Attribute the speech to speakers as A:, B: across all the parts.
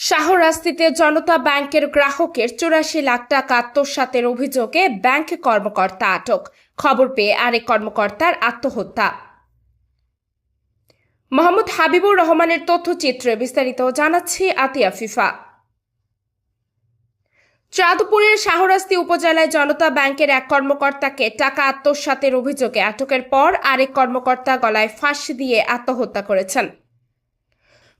A: শাহরাস্তিতে জনতা ব্যাংকের গ্রাহকের ৮৪ লাখ টাকা আত্মসাতের অভিযোগে ব্যাংক কর্মকর্তা আটক। খবর পেয়ে আরেক কর্মকর্তার আত্মহত্যা। মোহাম্মদ হাবিবুর রহমানের তথ্যচিত্রে বিস্তারিত জানাচ্ছি আতিয়া ফিফা। চাঁদপুরের শাহরাস্তি উপজেলায় জনতা ব্যাংকের এক কর্মকর্তাকে টাকা আত্মসাতের অভিযোগে আটকের পর আরেক কর্মকর্তা গলায় ফাঁস দিয়ে আত্মহত্যা করেছেন।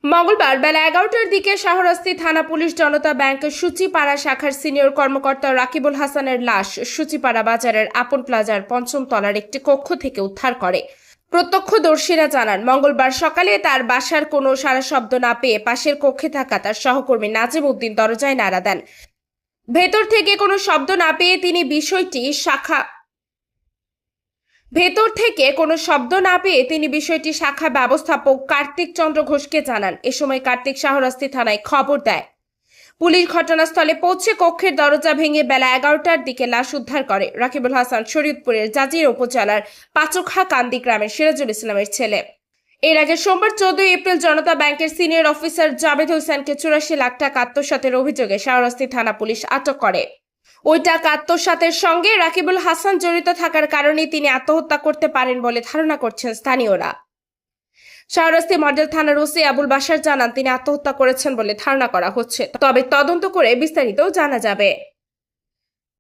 A: মঙ্গলবার বেলা ১১টার দিকে শাহরাস্তি থানা পুলিশ জনতা ব্যাংক সূচিপাড়া শাখার সিনিয়র কর্মকর্তা রাকিবুল হাসানের লাশ সূচিপাড়া বাজারের আপন প্লাজার ৫ম তলার একটি কক্ষ থেকে উদ্ধার করে। প্রত্যক্ষদর্শীরা জানান, মঙ্গলবার সকালে তার বাসার কোনো সাড়া শব্দ না পেয়ে পাশের কক্ষে থাকা তার সহকর্মী নাজিম উদ্দিন দরজায় নাড়া দেন। ভেতর থেকে কোনো শব্দ না পেয়ে তিনি বিষয়টি শাখা ব্যবস্থাপক কার্তিক চন্দ্র ঘোষকে জানান। এ সময় কার্তিক শাহরাস্তি থানায় খবর দেয়। পুলিশ ঘটনাস্থলে পৌঁছে কক্ষের দরজা ভেঙে বেলা ১১টার দিকে লাশ উদ্ধার করে। রাকিবুল হাসান শরীয়তপুরের জাজির উপজেলার পাচকহা কান্দি গ্রামের সিরাজুল ইসলামের ছেলে। এর আগে সোমবার ১৪ এপ্রিল জনতা ব্যাংকের সিনিয়র অফিসার জাবেদ হোসেনকে ৮৪ লাখ টাকা আত্মসাতের অভিযোগে শাহরাস্তি থানা পুলিশ আটক করে। ওই টাকা আত্মসাতের সঙ্গে রাকিবুল হাসান জড়িত থাকার কারণে তিনি আত্মহত্যা করতে পারেন বলে ধারণা করছেন স্থানীয়রা। শাহরাস্তি মডেল থানার ওসি আবুল বাশার জানান, তিনি আত্মহত্যা করেছেন বলে ধারণা করা হচ্ছে, তবে তদন্ত করে বিস্তারিত জানা যাবে।